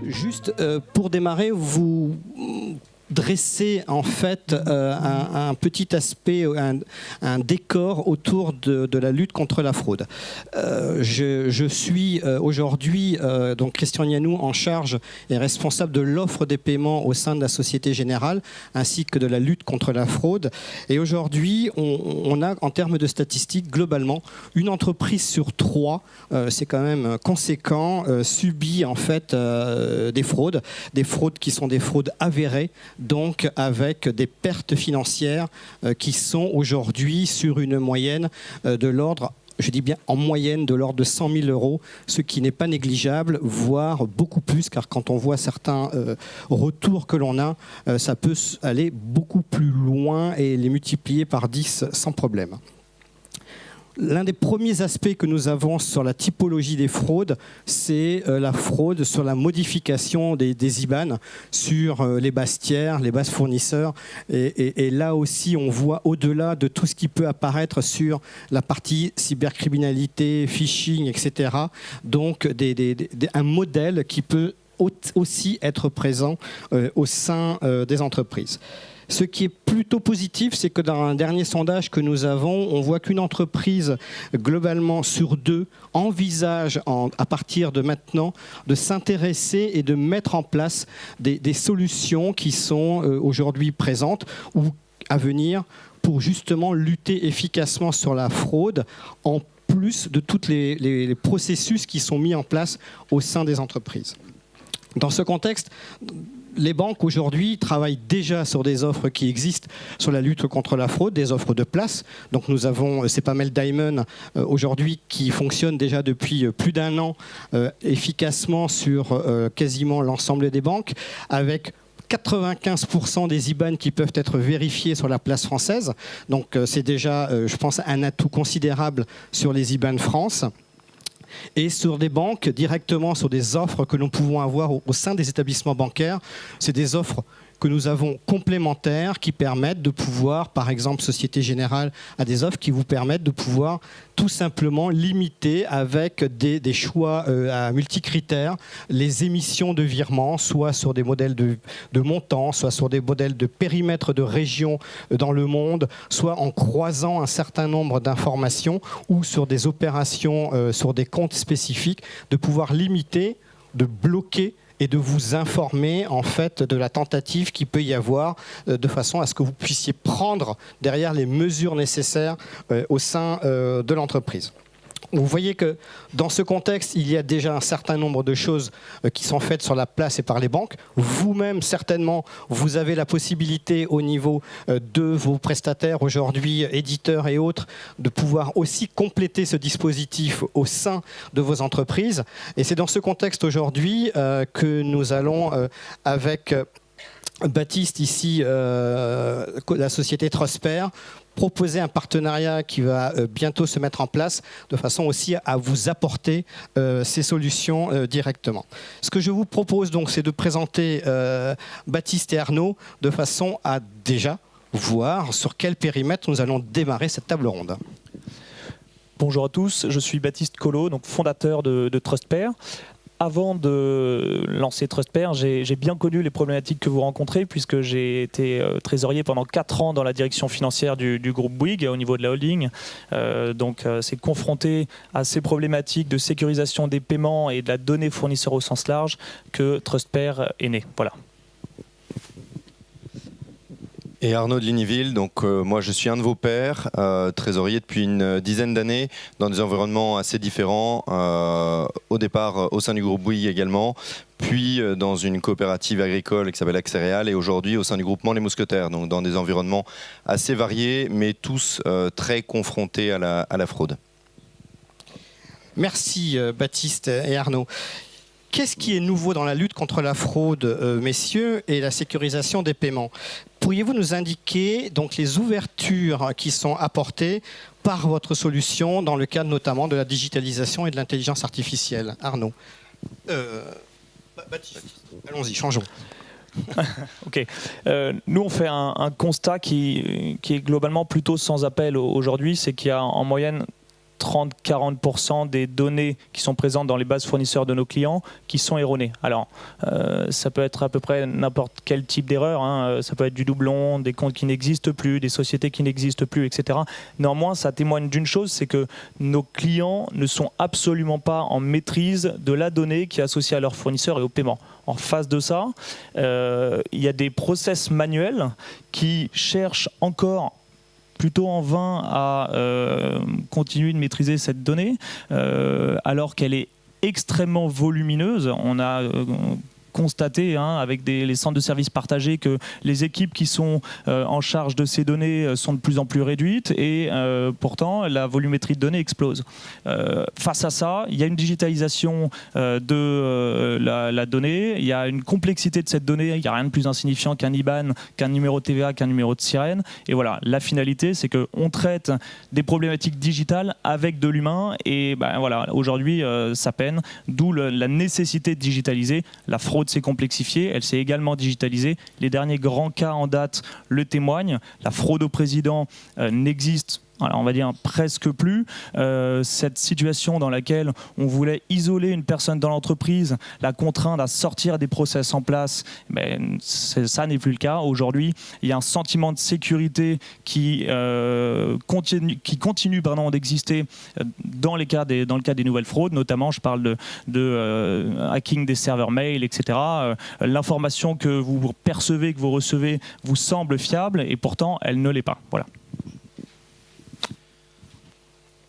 Juste pour démarrer, vous dresser en fait un petit aspect, un décor autour de la lutte contre la fraude. Je suis aujourd'hui donc Christian Nianou en charge et responsable de l'offre des paiements au sein de la Société Générale ainsi que de la lutte contre la fraude. Et aujourd'hui, on a en termes de statistiques globalement une entreprise sur 3, c'est quand même conséquent, subit en fait des fraudes qui sont des fraudes avérées, donc avec des pertes financières qui sont aujourd'hui sur une moyenne de l'ordre, je dis bien en moyenne, de l'ordre de 100 000 €, ce qui n'est pas négligeable, voire beaucoup plus, car quand on voit certains retours que l'on a, ça peut aller beaucoup plus loin et les multiplier par 10 sans problème. L'un des premiers aspects que nous avons sur la typologie des fraudes, c'est la fraude sur la modification des IBAN sur les bases tiers, les bases fournisseurs. Et là aussi, on voit au-delà de tout ce qui peut apparaître sur la partie cybercriminalité, phishing, etc. Donc un modèle qui peut aussi être présent au sein des entreprises. Ce qui est plutôt positif, c'est que dans un dernier sondage que nous avons, on voit qu'une entreprise, globalement sur 2, envisage à partir de maintenant de s'intéresser et de mettre en place des solutions qui sont aujourd'hui présentes ou à venir pour justement lutter efficacement sur la fraude, en plus de tous les processus qui sont mis en place au sein des entreprises. Dans ce contexte, les banques aujourd'hui travaillent déjà sur des offres qui existent sur la lutte contre la fraude, des offres de place. Donc nous avons Cepamel Diamond aujourd'hui qui fonctionne déjà depuis plus d'1 an efficacement sur quasiment l'ensemble des banques, avec 95% des IBAN qui peuvent être vérifiés sur la place française. Donc c'est déjà, je pense, un atout considérable sur les IBAN France. Et sur des banques, directement sur des offres que nous pouvons avoir au sein des établissements bancaires, c'est des offres que nous avons complémentaires qui permettent de pouvoir, par exemple Société Générale a des offres qui vous permettent de pouvoir tout simplement limiter avec des choix à multicritères les émissions de virements, soit sur des modèles de montant, soit sur des modèles de périmètre de région dans le monde, soit en croisant un certain nombre d'informations ou sur des opérations, sur des comptes spécifiques, de pouvoir limiter, de bloquer et de vous informer en fait de la tentative qu'il peut y avoir de façon à ce que vous puissiez prendre derrière les mesures nécessaires au sein de l'entreprise. Vous voyez que dans ce contexte, il y a déjà un certain nombre de choses qui sont faites sur la place et par les banques. Vous-même, certainement, vous avez la possibilité au niveau de vos prestataires aujourd'hui, éditeurs et autres, de pouvoir aussi compléter ce dispositif au sein de vos entreprises. Et c'est dans ce contexte aujourd'hui que nous allons avec Baptiste ici, la société Trustpair, proposer un partenariat qui va bientôt se mettre en place de façon aussi à vous apporter ces solutions directement. Ce que je vous propose donc, c'est de présenter Baptiste et Arnaud de façon à déjà voir sur quel périmètre nous allons démarrer cette table ronde. Bonjour à tous, je suis Baptiste Collot, donc fondateur de Trustpair. Avant de lancer Trustpair, j'ai bien connu les problématiques que vous rencontrez puisque j'ai été trésorier pendant 4 ans dans la direction financière du groupe Bouygues au niveau de la holding. Donc c'est confronté à ces problématiques de sécurisation des paiements et de la donnée fournisseur au sens large que Trustpair est né. Voilà. Et Arnaud de Lignyville, donc moi je suis un de vos pairs, trésorier depuis une dizaine d'années dans des environnements assez différents, au départ au sein du groupe Bouygues également, puis dans une coopérative agricole qui s'appelle Axéréal et aujourd'hui au sein du groupement Les Mousquetaires, donc dans des environnements assez variés mais tous très confrontés à la fraude. Merci Baptiste et Arnaud. Qu'est-ce qui est nouveau dans la lutte contre la fraude, messieurs, et la sécurisation des paiements? Pourriez-vous nous indiquer donc les ouvertures qui sont apportées par votre solution dans le cadre notamment de la digitalisation et de l'intelligence artificielle? Arnaud. Baptiste. Allons-y, changeons. Ok. Nous, on fait un constat qui est globalement plutôt sans appel aujourd'hui, c'est qu'il y a en moyenne 30-40% des données qui sont présentes dans les bases fournisseurs de nos clients qui sont erronées. Alors, ça peut être à peu près n'importe quel type d'erreur, hein. Ça peut être du doublon, des comptes qui n'existent plus, des sociétés qui n'existent plus, etc. Néanmoins, ça témoigne d'une chose, c'est que nos clients ne sont absolument pas en maîtrise de la donnée qui est associée à leurs fournisseurs et au paiement. En face de ça, il y a des process manuels qui cherchent encore plutôt en vain à continuer de maîtriser cette donnée, alors qu'elle est extrêmement volumineuse. On a constaté avec les centres de services partagés que les équipes qui sont en charge de ces données sont de plus en plus réduites et pourtant la volumétrie de données explose. Face à ça, il y a une digitalisation de la donnée, il y a une complexité de cette donnée, il n'y a rien de plus insignifiant qu'un IBAN, qu'un numéro de TVA, qu'un numéro de sirène. Et voilà, la finalité, c'est qu'on traite des problématiques digitales avec de l'humain et voilà, aujourd'hui, ça peine, d'où la nécessité de digitaliser. La fraude s'est complexifiée, elle s'est également digitalisée. Les derniers grands cas en date le témoignent. La fraude au président n'existe, on va dire presque plus. Cette situation dans laquelle on voulait isoler une personne dans l'entreprise, la contraindre à sortir des process en place, ça n'est plus le cas. Aujourd'hui, il y a un sentiment de sécurité qui continue d'exister dans le cas des nouvelles fraudes. Notamment, je parle de hacking des serveurs mail, etc. L'information que vous percevez, que vous recevez, vous semble fiable et pourtant, elle ne l'est pas. Voilà.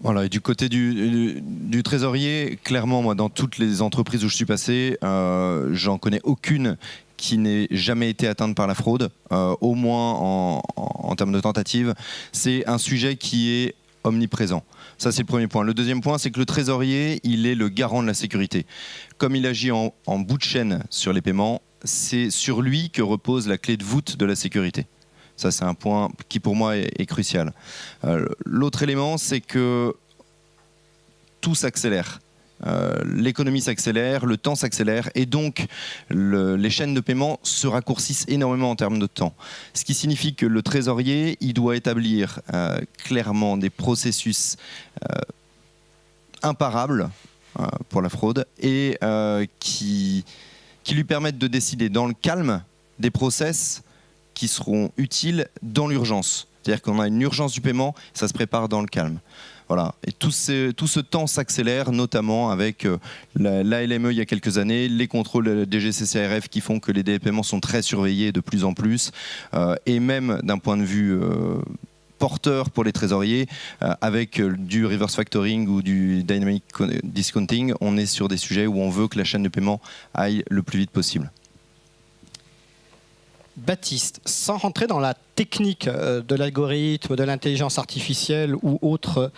Voilà, et du côté du trésorier, clairement, moi, dans toutes les entreprises où je suis passé, j'en connais aucune qui n'ait jamais été atteinte par la fraude, au moins en termes de tentative. C'est un sujet qui est omniprésent. Ça, c'est le premier point. Le deuxième point, c'est que le trésorier, il est le garant de la sécurité. Comme il agit en bout de chaîne sur les paiements, c'est sur lui que repose la clé de voûte de la sécurité. Ça, c'est un point qui, pour moi, est crucial. L'autre élément, c'est que tout s'accélère. L'économie s'accélère, le temps s'accélère, et donc les chaînes de paiement se raccourcissent énormément en termes de temps. Ce qui signifie que le trésorier, il doit établir clairement des processus imparables pour la fraude et qui lui permettent de décider dans le calme des process qui seront utiles dans l'urgence. C'est-à-dire qu'on a une urgence du paiement, ça se prépare dans le calme. Voilà. Et tout ce temps s'accélère, notamment avec la LME il y a quelques années, les contrôles DGCCRF qui font que les délais de paiement sont très surveillés de plus en plus, et même d'un point de vue porteur pour les trésoriers, avec du reverse factoring ou du dynamic discounting, on est sur des sujets où on veut que la chaîne de paiement aille le plus vite possible. Baptiste, sans rentrer dans la technique de l'algorithme, de l'intelligence artificielle ou autre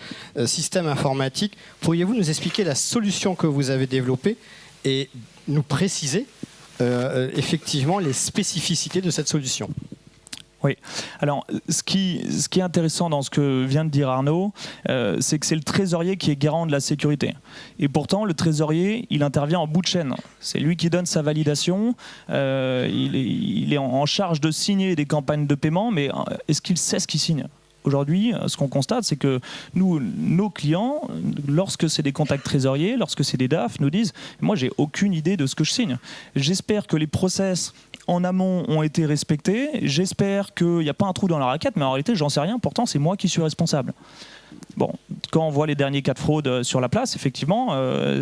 système informatique, pourriez-vous nous expliquer la solution que vous avez développée et nous préciser effectivement les spécificités de cette solution ? Oui. Alors, ce qui est intéressant dans ce que vient de dire Arnaud, c'est que c'est le trésorier qui est garant de la sécurité. Et pourtant, le trésorier, il intervient en bout de chaîne. C'est lui qui donne sa validation. Il est en charge de signer des campagnes de paiement, mais est-ce qu'il sait ce qu'il signe ? Aujourd'hui, ce qu'on constate, c'est que nos clients, lorsque c'est des contacts trésoriers, lorsque c'est des DAF, nous disent « Moi, j'ai aucune idée de ce que je signe. J'espère que les process en amont ont été respectés. J'espère qu'il n'y a pas un trou dans la raquette, mais en réalité, j'en sais rien. Pourtant, c'est moi qui suis responsable. » Bon, quand on voit les derniers cas de fraude sur la place, effectivement,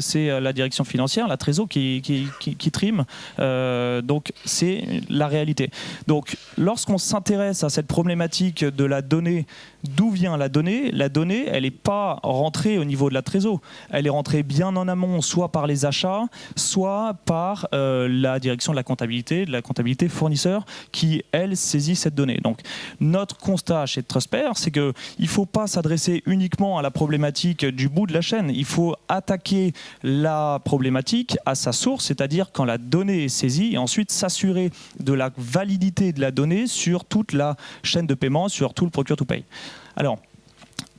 c'est la direction financière, la Trésor qui trime. Donc, c'est la réalité. Donc, lorsqu'on s'intéresse à cette problématique de la donnée, d'où vient la donnée, elle n'est pas rentrée au niveau de la Trésor. Elle est rentrée bien en amont, soit par les achats, soit par la direction de la comptabilité fournisseur, qui, elle, saisit cette donnée. Donc, notre constat chez TrustPair, c'est qu'il ne faut pas s'adresser uniquement à la problématique du bout de la chaîne. Il faut attaquer la problématique à sa source, c'est-à-dire quand la donnée est saisie, et ensuite s'assurer de la validité de la donnée sur toute la chaîne de paiement, sur tout le procure-to-pay. Alors,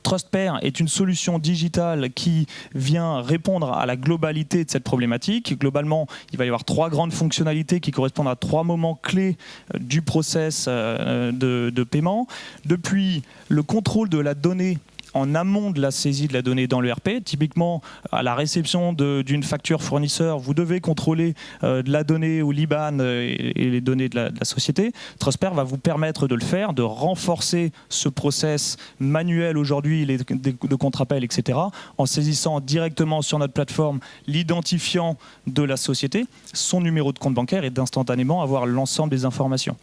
TrustPair est une solution digitale qui vient répondre à la globalité de cette problématique. Globalement, il va y avoir 3 grandes fonctionnalités qui correspondent à 3 moments clés du process de paiement. Depuis le contrôle de la donnée en amont de la saisie de la donnée dans l'ERP. Typiquement, à la réception d'une facture fournisseur, vous devez contrôler de la donnée ou l'IBAN et les données de la société. Trustpair va vous permettre de le faire, de renforcer ce process manuel aujourd'hui, de contre-appel, etc., en saisissant directement sur notre plateforme l'identifiant de la société, son numéro de compte bancaire et d'instantanément avoir l'ensemble des informations.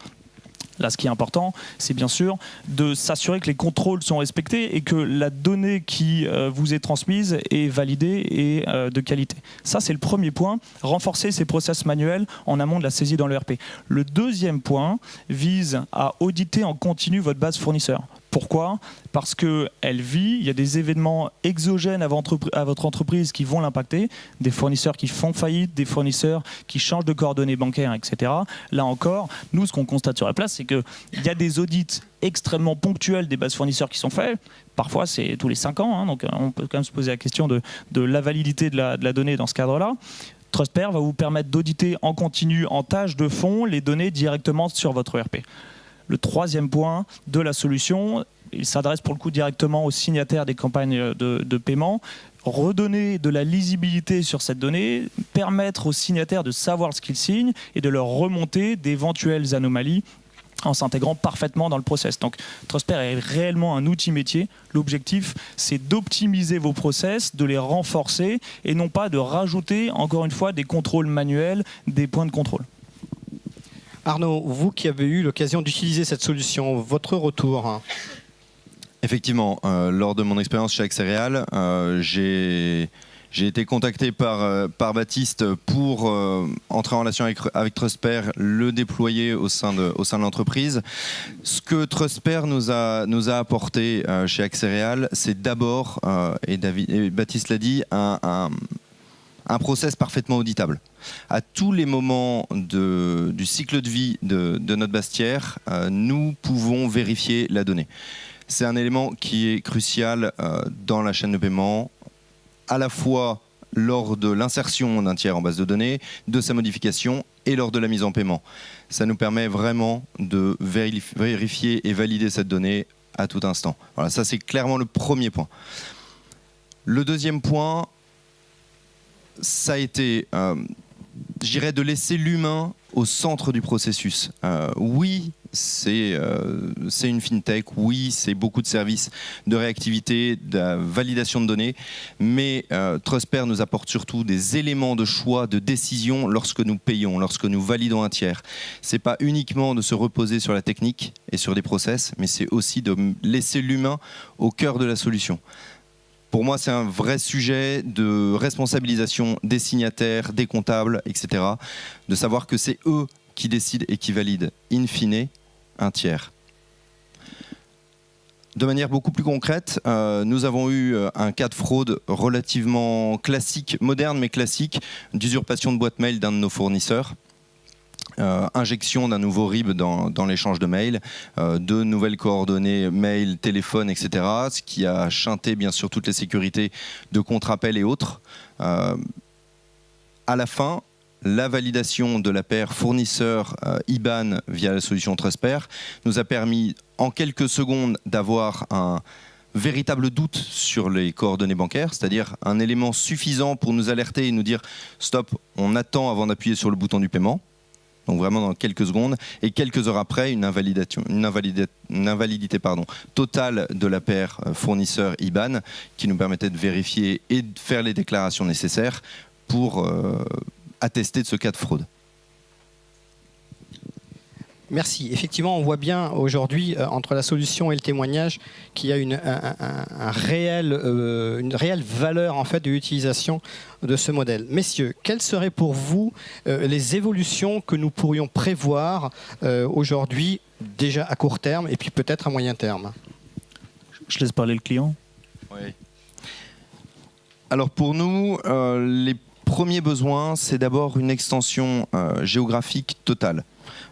Là, ce qui est important, c'est bien sûr de s'assurer que les contrôles sont respectés et que la donnée qui vous est transmise est validée et de qualité. Ça, c'est le premier point, renforcer ces process manuels en amont de la saisie dans l'ERP. Le deuxième point vise à auditer en continu votre base fournisseur. Pourquoi ? Parce qu'elle vit, il y a des événements exogènes à votre entreprise qui vont l'impacter, des fournisseurs qui font faillite, des fournisseurs qui changent de coordonnées bancaires, etc. Là encore, nous, ce qu'on constate sur la place, c'est qu'il y a des audits extrêmement ponctuels des bases fournisseurs qui sont faits. Parfois, c'est tous les 5 ans, donc on peut quand même se poser la question de la validité de la donnée dans ce cadre-là. Trustpair va vous permettre d'auditer en continu, en tâche de fond, les données directement sur votre ERP. Le troisième point de la solution, il s'adresse pour le coup directement aux signataires des campagnes de paiement. Redonner de la lisibilité sur cette donnée, permettre aux signataires de savoir ce qu'ils signent et de leur remonter d'éventuelles anomalies en s'intégrant parfaitement dans le process. Donc Trustpair est réellement un outil métier. L'objectif, c'est d'optimiser vos process, de les renforcer et non pas de rajouter, encore une fois, des contrôles manuels, des points de contrôle. Arnaud, vous qui avez eu l'occasion d'utiliser cette solution, votre retour? Effectivement, lors de mon expérience chez Axereal, j'ai été contacté par Baptiste pour entrer en relation avec Trustpair, le déployer au sein de l'entreprise. Ce que Trustpair nous a apporté chez Axereal, c'est d'abord, et Baptiste l'a dit, un process parfaitement auditable. À tous les moments du cycle de vie de notre bastière, nous pouvons vérifier la donnée. C'est un élément qui est crucial dans la chaîne de paiement, à la fois lors de l'insertion d'un tiers en base de données, de sa modification et lors de la mise en paiement. Ça nous permet vraiment de vérifier et valider cette donnée à tout instant. Voilà, ça c'est clairement le premier point. Le deuxième point, ça a été, je dirais, de laisser l'humain au centre du processus. Oui, c'est une fintech, oui, c'est beaucoup de services de réactivité, de validation de données, mais Trustpair nous apporte surtout des éléments de choix, de décision lorsque nous payons, lorsque nous validons un tiers. C'est pas uniquement de se reposer sur la technique et sur des process, mais c'est aussi de laisser l'humain au cœur de la solution. Pour moi, c'est un vrai sujet de responsabilisation des signataires, des comptables, etc. De savoir que c'est eux qui décident et qui valident, in fine, un tiers. De manière beaucoup plus concrète, nous avons eu un cas de fraude relativement classique, moderne mais classique, d'usurpation de boîte mail d'un de nos fournisseurs. Injection d'un nouveau RIB dans l'échange de mails, de nouvelles coordonnées mail, téléphone, etc. Ce qui a chanté bien sûr toutes les sécurités de contre-appel et autres. À la fin, la validation de la paire fournisseur IBAN via la solution Trustpair nous a permis en quelques secondes d'avoir un véritable doute sur les coordonnées bancaires, c'est-à-dire un élément suffisant pour nous alerter et nous dire stop, on attend avant d'appuyer sur le bouton du paiement. Donc vraiment dans quelques secondes, et quelques heures après, une invalidité totale de la paire fournisseur IBAN qui nous permettait de vérifier et de faire les déclarations nécessaires pour attester de ce cas de fraude. Merci. Effectivement, on voit bien aujourd'hui, entre la solution et le témoignage, qu'il y a une réelle valeur en fait, de l'utilisation de ce modèle. Messieurs, quelles seraient pour vous les évolutions que nous pourrions prévoir aujourd'hui, déjà à court terme, et puis peut-être à moyen terme? Je laisse parler le client. Oui. Alors pour nous, les premiers besoins, c'est d'abord une extension géographique totale.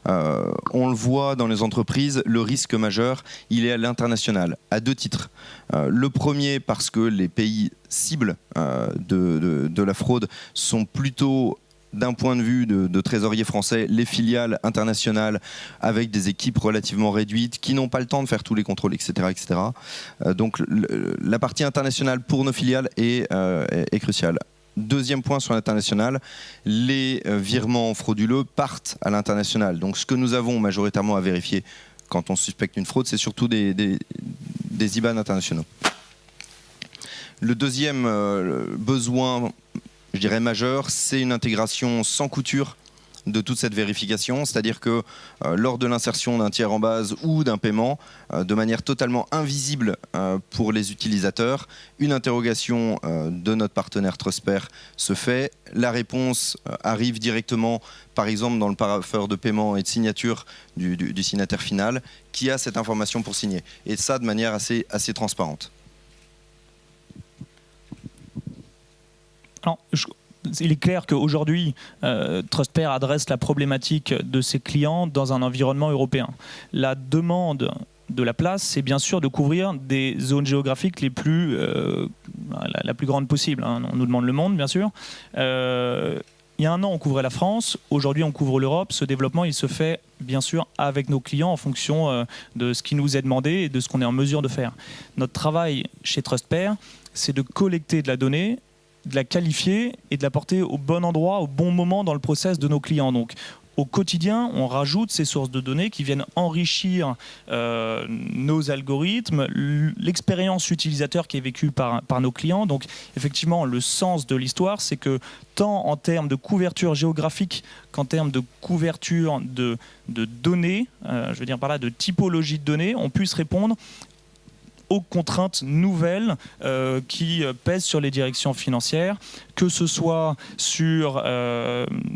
On le voit dans les entreprises, le risque majeur, il est à l'international, à 2 titres. Le premier, parce que les pays cibles de la fraude sont plutôt d'un point de vue de trésorier français, les filiales internationales avec des équipes relativement réduites qui n'ont pas le temps de faire tous les contrôles, etc. etc. Donc la partie internationale pour nos filiales est cruciale. Deuxième point sur l'international, les virements frauduleux partent à l'international. Donc ce que nous avons majoritairement à vérifier quand on suspecte une fraude, c'est surtout des IBAN internationaux. Le deuxième besoin, je dirais majeur, c'est une intégration sans couture de toute cette vérification, c'est-à-dire que lors de l'insertion d'un tiers en base ou d'un paiement, de manière totalement invisible pour les utilisateurs, une interrogation de notre partenaire Trustper se fait. La réponse arrive directement, par exemple, dans le parapheur de paiement et de signature du signataire final, qui a cette information pour signer. Et ça, de manière assez transparente. Alors, il est clair qu'aujourd'hui, Trustper adresse la problématique de ses clients dans un environnement européen. La demande de la place, c'est bien sûr de couvrir des zones géographiques la plus grande possible. Hein. On nous demande le monde, bien sûr. Il y a un an, on couvrait la France. Aujourd'hui, on couvre l'Europe. Ce développement, il se fait, bien sûr, avec nos clients en fonction de ce qui nous est demandé et de ce qu'on est en mesure de faire. Notre travail chez Trustper, c'est de collecter de la donnée, de la qualifier et de la porter au bon endroit, au bon moment dans le process de nos clients. Donc, au quotidien, on rajoute ces sources de données qui viennent enrichir nos algorithmes, l'expérience utilisateur qui est vécue par nos clients. Donc, effectivement, le sens de l'histoire, c'est que tant en termes de couverture géographique qu'en termes de couverture de données, je veux dire par là de typologie de données, on puisse répondre aux contraintes nouvelles qui pèsent sur les directions financières, que ce soit sur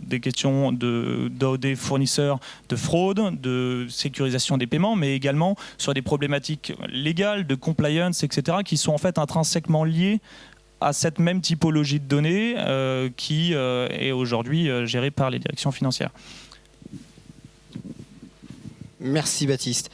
des questions des fournisseurs de fraude, de sécurisation des paiements, mais également sur des problématiques légales, de compliance, etc., qui sont en fait intrinsèquement liées à cette même typologie de données qui est aujourd'hui gérée par les directions financières. Merci Baptiste.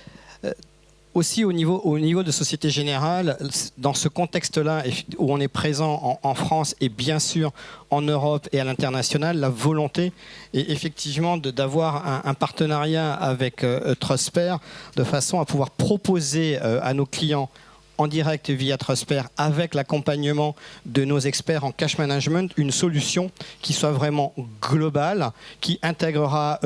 Aussi au niveau de Société Générale, dans ce contexte-là où on est présent en France et bien sûr en Europe et à l'international, la volonté est effectivement d'avoir un partenariat avec Trustper de façon à pouvoir proposer à nos clients en direct via Trustper avec l'accompagnement de nos experts en cash management, une solution qui soit vraiment globale, qui intégrera,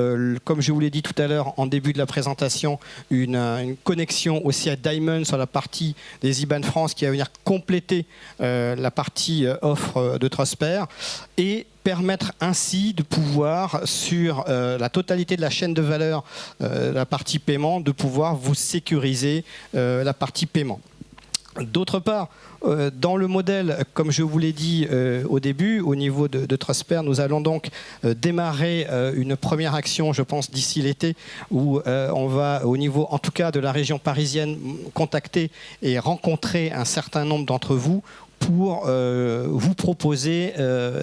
comme je vous l'ai dit tout à l'heure en début de la présentation, une connexion aussi à Diamond sur la partie des IBAN France qui va venir compléter la partie offre de Trustper et permettre ainsi de pouvoir, sur la totalité de la chaîne de valeur, la partie paiement, de pouvoir vous sécuriser la partie paiement. D'autre part, dans le modèle, comme je vous l'ai dit au début, au niveau de Trustper, nous allons donc démarrer une première action, je pense, d'ici l'été, où on va, au niveau, en tout cas, de la région parisienne, contacter et rencontrer un certain nombre d'entre vous pour vous proposer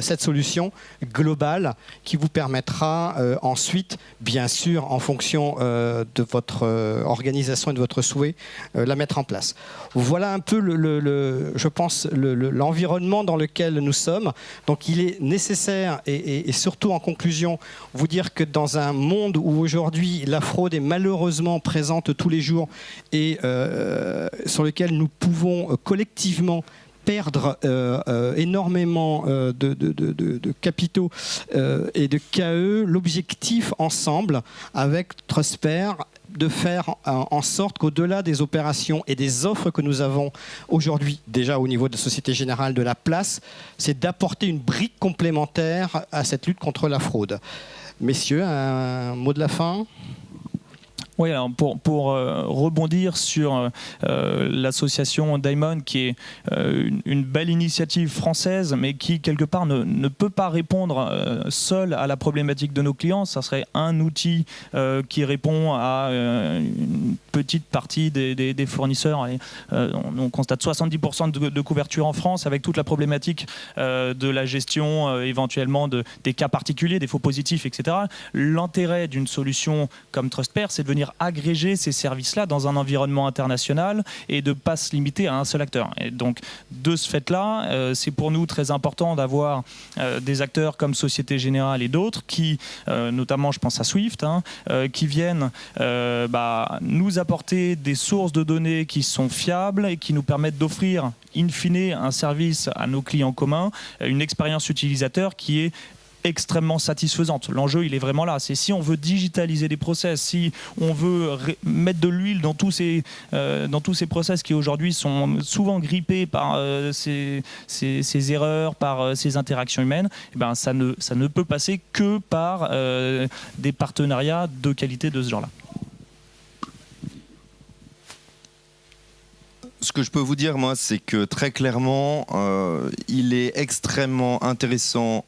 cette solution globale qui vous permettra ensuite, bien sûr, en fonction de votre organisation et de votre souhait, la mettre en place. Voilà un peu, je pense, l'environnement dans lequel nous sommes. Donc il est nécessaire, et surtout en conclusion, vous dire que dans un monde où aujourd'hui la fraude est malheureusement présente tous les jours et sur lequel nous pouvons collectivement perdre énormément de capitaux et de KE, l'objectif ensemble avec Trustper de faire en sorte qu'au-delà des opérations et des offres que nous avons aujourd'hui, déjà au niveau de la Société Générale de la place, c'est d'apporter une brique complémentaire à cette lutte contre la fraude. Messieurs, un mot de la fin ? Oui, alors pour rebondir sur l'association Diamond, qui est une belle initiative française, mais qui, quelque part, ne peut pas répondre seule à la problématique de nos clients. Ça serait un outil qui répond à une petite partie des fournisseurs. Et, on constate 70% de couverture en France, avec toute la problématique de la gestion éventuellement des cas particuliers, des faux positifs, etc. L'intérêt d'une solution comme Trustper, c'est de venir venir agréger ces services-là dans un environnement international et de ne pas se limiter à un seul acteur. Et donc, de ce fait-là, c'est pour nous très important d'avoir des acteurs comme Société Générale et d'autres qui, notamment je pense à Swift, qui viennent nous apporter des sources de données qui sont fiables et qui nous permettent d'offrir in fine un service à nos clients communs, une expérience utilisateur qui est extrêmement satisfaisante. L'enjeu, il est vraiment là. C'est si on veut digitaliser des process, si on veut mettre de l'huile dans tous ces process qui aujourd'hui sont souvent grippés par ces erreurs, par ces interactions humaines, eh ben, ça ne peut passer que par des partenariats de qualité de ce genre-là. Ce que je peux vous dire, moi, c'est que très clairement, il est extrêmement intéressant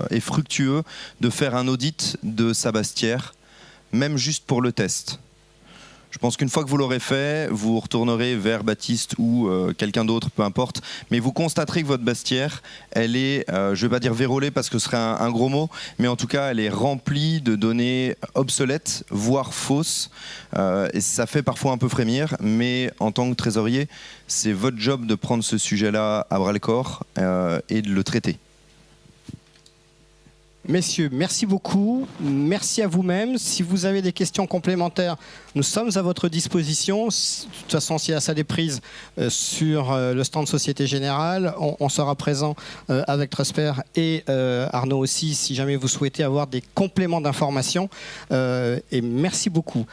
et fructueux de faire un audit de sa Bastière, même juste pour le test. Je pense qu'une fois que vous l'aurez fait, vous retournerez vers Baptiste ou quelqu'un d'autre, peu importe, mais vous constaterez que votre Bastière, elle est, je ne vais pas dire vérolée parce que ce serait un gros mot, mais en tout cas, elle est remplie de données obsolètes, voire fausses, et ça fait parfois un peu frémir, mais en tant que trésorier, c'est votre job de prendre ce sujet-là à bras-le-corps et de le traiter. Messieurs, merci beaucoup. Merci à vous-même. Si vous avez des questions complémentaires, nous sommes à votre disposition. De toute façon, s'il y a ça des prises sur le stand Société Générale, on sera présent avec Trustpert et Arnaud aussi, si jamais vous souhaitez avoir des compléments d'informations. Et merci beaucoup.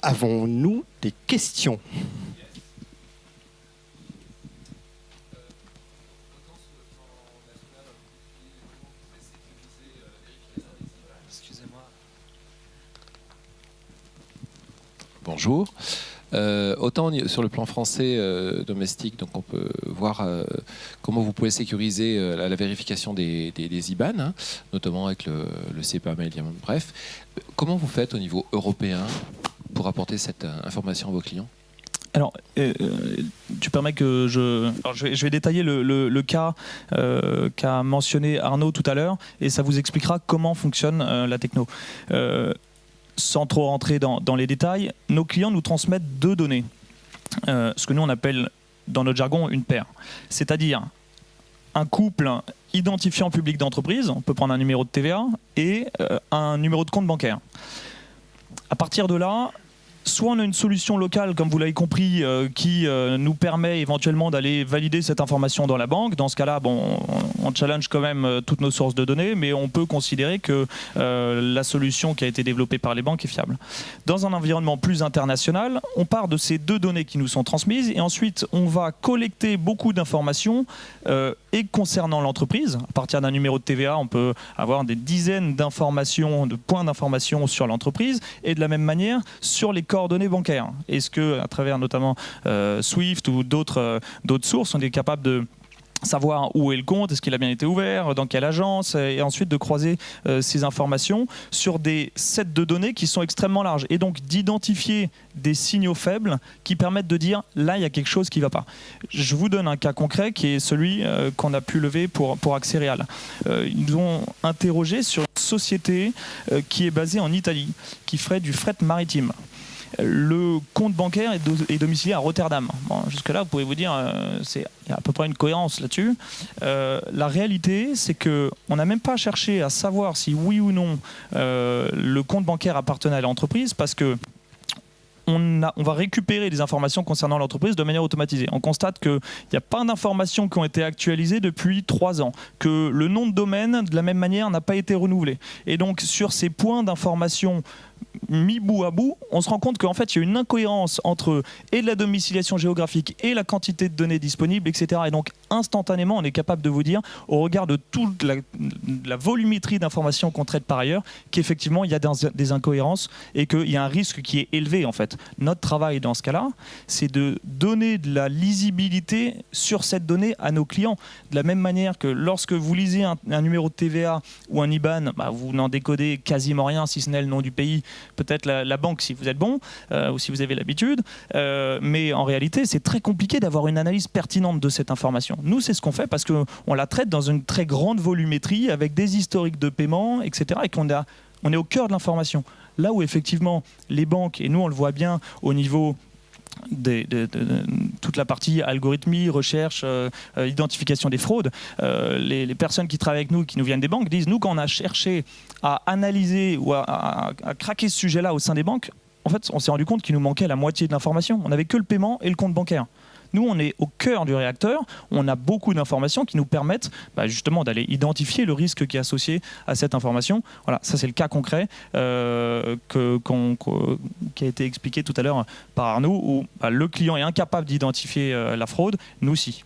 Avons-nous des questions ? Bonjour. Autant sur le plan français domestique, donc on peut voir comment vous pouvez sécuriser la vérification des IBAN, notamment avec le CEPA mail, bref. Comment vous faites au niveau européen pour apporter cette information à vos clients ? Alors, tu permets que je vais détailler le cas qu'a mentionné Arnaud tout à l'heure, et ça vous expliquera comment fonctionne la techno. Sans trop rentrer dans les détails, nos clients nous transmettent deux données, ce que nous on appelle dans notre jargon une paire. C'est-à-dire un couple identifiant public d'entreprise, on peut prendre un numéro de TVA et un numéro de compte bancaire. À partir de là, soit on a une solution locale, comme vous l'avez compris, qui nous permet éventuellement d'aller valider cette information dans la banque. Dans ce cas-là, bon, on challenge quand même toutes nos sources de données, mais on peut considérer que la solution qui a été développée par les banques est fiable. Dans un environnement plus international, on part de ces deux données qui nous sont transmises et ensuite on va collecter beaucoup d'informations et concernant l'entreprise. À partir d'un numéro de TVA, on peut avoir des dizaines d'informations, de points d'information sur l'entreprise et de la même manière sur les coordonnées bancaires. Est-ce que, à travers notamment Swift ou d'autres sources, on est capable de savoir où est le compte, est-ce qu'il a bien été ouvert, dans quelle agence, et ensuite de croiser ces informations sur des sets de données qui sont extrêmement larges, et donc d'identifier des signaux faibles qui permettent de dire là il y a quelque chose qui ne va pas. Je vous donne un cas concret qui est celui qu'on a pu lever pour Axerial. Ils nous ont interrogé sur une société qui est basée en Italie, qui ferait du fret maritime. Le compte bancaire est domicilié à Rotterdam. Bon, jusque-là, vous pouvez vous dire, il y a à peu près une cohérence là-dessus. La réalité, c'est qu'on n'a même pas cherché à savoir si oui ou non le compte bancaire appartenait à l'entreprise, parce que on va récupérer des informations concernant l'entreprise de manière automatisée. On constate qu'il n'y a pas d'informations qui ont été actualisées depuis 3 ans, que le nom de domaine, de la même manière, n'a pas été renouvelé. Et donc, sur ces points d'information mis bout à bout, on se rend compte qu'en fait, il y a une incohérence entre et de la domiciliation géographique et la quantité de données disponibles, etc. Et donc, instantanément, on est capable de vous dire, au regard de toute la volumétrie d'informations qu'on traite par ailleurs, qu'effectivement, il y a des incohérences et qu'il y a un risque qui est élevé, en fait. Notre travail, dans ce cas-là, c'est de donner de la lisibilité sur cette donnée à nos clients. De la même manière que lorsque vous lisez un numéro de TVA ou un IBAN, vous n'en décodez quasiment rien, si ce n'est le nom du pays, peut-être la banque si vous êtes bon ou si vous avez l'habitude, mais en réalité c'est très compliqué d'avoir une analyse pertinente de cette information. Nous c'est ce qu'on fait parce qu'on la traite dans une très grande volumétrie avec des historiques de paiement, etc. et on est au cœur de l'information. Là où effectivement les banques, et nous on le voit bien au niveau de toute la partie algorithmie, recherche, identification des fraudes, les personnes qui travaillent avec nous, qui nous viennent des banques, disent nous quand on a cherché à analyser ou à craquer ce sujet-là au sein des banques, en fait on s'est rendu compte qu'il nous manquait la moitié de l'information. On n'avait que le paiement et le compte bancaire. Nous, on est au cœur du réacteur, on a beaucoup d'informations qui nous permettent justement d'aller identifier le risque qui est associé à cette information. Voilà, ça c'est le cas concret qui a été expliqué tout à l'heure par Arnaud, où le client est incapable d'identifier la fraude, nous si.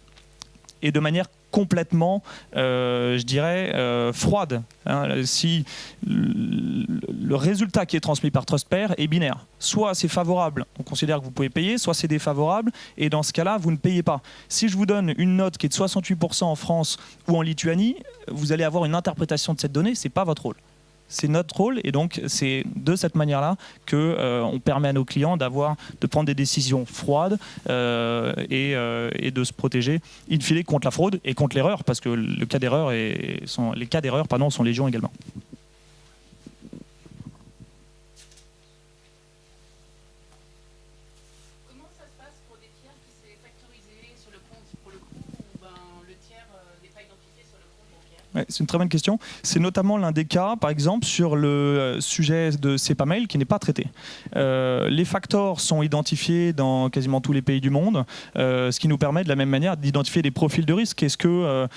Et de manière complètement, je dirais, froide. Hein, si le résultat qui est transmis par TrustPair est binaire. Soit c'est favorable, on considère que vous pouvez payer, soit c'est défavorable, et dans ce cas-là, vous ne payez pas. Si je vous donne une note qui est de 68% en France ou en Lituanie, vous allez avoir une interprétation de cette donnée, ce n'est pas votre rôle. C'est notre rôle, et donc c'est de cette manière-là qu'on permet à nos clients de prendre des décisions froides et de se protéger in fine contre la fraude et contre l'erreur, parce que les cas d'erreur sont légion également. Comment ça se passe pour des tiers qui s'est factorisé sur le compte pour le coup, ou le tiers n'est pas identifié sur le compte bancaire? Ouais, c'est une très bonne question. C'est notamment l'un des cas, par exemple, sur le sujet de SEPA Mail qui n'est pas traité. Les factors sont identifiés dans quasiment tous les pays du monde, ce qui nous permet de la même manière d'identifier des profils de risque. Est-ce que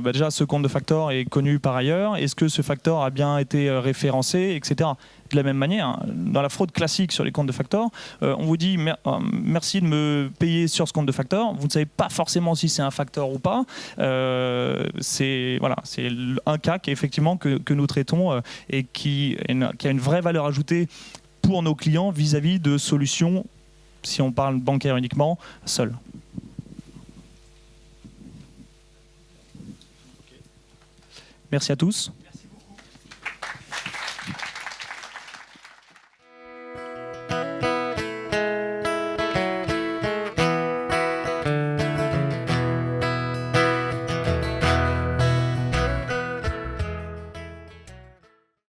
déjà ce compte de factor est connu par ailleurs? Est-ce que ce factor a bien été référencé, etc. De la même manière, dans la fraude classique sur les comptes de factor, on vous dit merci de me payer sur ce compte de factor. Vous ne savez pas forcément si c'est un factor ou pas. C'est un cas effectivement que nous traitons et qui a une vraie valeur ajoutée pour nos clients vis-à-vis de solutions, si on parle bancaire uniquement, seules. Merci à tous.